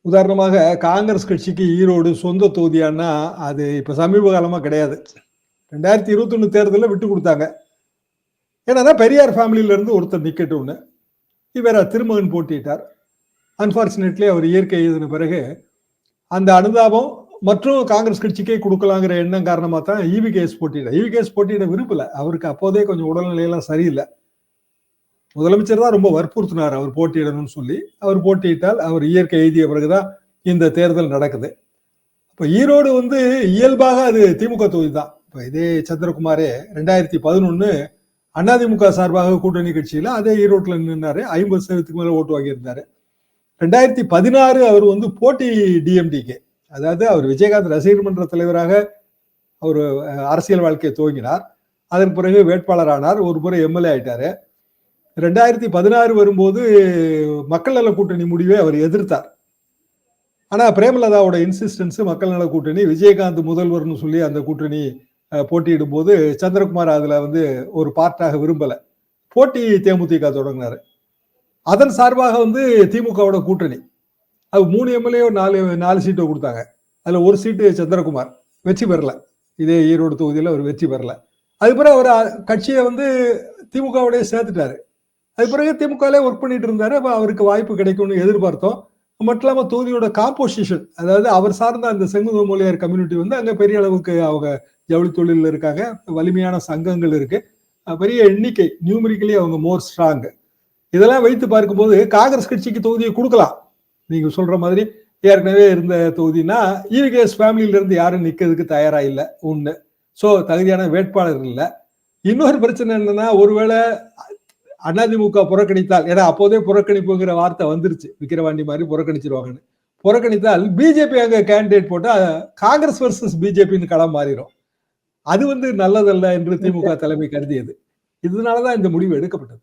உதாரணமாக காங்கிரஸ் கட்சிக்கு ஈரோடு சொந்த தொகுதியானா அது இப்ப சமீப காலமா கிடையாது. 2021 தேர்தலில் விட்டு கொடுத்தாங்க. ஏன்னா பெரியார் ஃபேமிலியில இருந்து ஒருத்தர் நிக்கட்டும்னு இவர் திருமகன் போட்டியிட்டார். அன்பார்ச்சுனேட்லி அவர் இயற்கை எழுதின பிறகு அந்த அனுதாபம் மற்றும் காங்கிரஸ் கட்சிக்கே கொடுக்கலாங்கிற எண்ணம் காரணமா தான் இவிகேஎஸ் போட்டியிட விரும்பல. அவருக்கு அப்போதே கொஞ்சம் உடல்நிலையெல்லாம் சரியில்லை. முதலமைச்சர் தான் ரொம்ப வற்புறுத்தினார் அவர் போட்டியிடணும்னு சொல்லி. அவர் போட்டியிட்டால் அவர் இயற்கை எழுதிய பிறகுதான் இந்த தேர்தல் நடக்குது. இப்ப ஈரோடு இயல்பாக அது திமுக தொகுதி தான். இப்ப இதே சந்திரகுமாரே 2011 அதிமுக சார்பாக கூட்டணி கட்சியில அதே ஈரோட்டுல நின்னாரு. 50% மேல ஓட்டு வாங்கியிருந்தாரு. 2016 அவர் போட்டி டிஎம்டிகே, அதாவது அவர் விஜயகாந்த் ரசிகர் மன்ற தலைவராக அவர் அரசியல் வாழ்க்கையை துவங்கினார். அதன் பிறகு வேட்பாளர் ஆனார். ஒரு முறை எம்எல்ஏ ஆயிட்டாரு. 2016 வரும்போது மக்கள் நல கூட்டணி முடிவை அவர் எதிர்த்தார். ஆனா பிரேமலதாவோட இன்சிஸ்டன்ஸ் மக்கள் நல கூட்டணி, விஜயகாந்த் முதல்வர்னு சொல்லி அந்த கூட்டணி போட்டியிடும் போது சந்திரகுமார் அதுல ஒரு பார்ட்டாக விரும்பல. போட்டி தேமுதிக தொடங்கினாரு. அதன் சார்பாக திமுகவோட கூட்டணி அது 3 எம்எல்ஏ 4 சீட்டை கொடுத்தாங்க. அதுல ஒரு சீட்டு சந்திரகுமார் வெற்றி பெறல. இதே ஈரோடு தொகுதியில் அவர் வெற்றி பெறல. அது பிறகு அவர் கட்சியை திமுகவோடய சேர்த்துட்டாரு. அது பிறகு திமுகலே ஒர்க் பண்ணிட்டு இருந்தாரு. அவருக்கு வாய்ப்பு கிடைக்கும்னு எதிர்பார்த்தோம். மட்டும் இல்லாம தொகுதியோட காம்போசிஷன், அதாவது அவர் சார்ந்த அந்த செங்குந்த மொழியார் கம்யூனிட்டி அங்க பெரிய அளவுக்கு அவங்க ஜவுளி தொழில் இருக்காங்க. வலிமையான சங்கங்கள் இருக்கு. பெரிய எண்ணிக்கை, நியூமரிக்கலி அவங்க மோர் ஸ்ட்ராங். இதெல்லாம் வைத்து பார்க்கும்போது காங்கிரஸ் கட்சிக்கு தொகுதியை கொடுக்கலாம். நீங்க சொல்ற மாதிரி ஏற்கனவே இருந்த தொகுதினா இவிகேஎஸ் ஃபேமிலியில இருந்து யாரும் நிக்கிறதுக்கு தயாரா இல்லை. ஒண்ணு. சோ தகுதியான வேட்பாளர் இல்லை. இன்னொரு பிரச்சனை என்னன்னா, ஒருவேளை அதிமுக புறக்கணித்தால், ஏன்னா அப்போதே புறக்கணிப்புங்கிற வார்த்தை வந்துருச்சு, விக்கிரவாண்டி மாதிரி புறக்கணிச்சிருவாங்கன்னு. புறக்கணித்தால் பிஜேபி அங்க கேண்டிடேட் போட்டா காங்கிரஸ் வர்சஸ் பிஜேபின்னு களம் மாறிடும். அது நல்லதல்ல என்று திமுக தலைமை கருதியது. இதனாலதான் இந்த முடிவு எடுக்கப்பட்டது.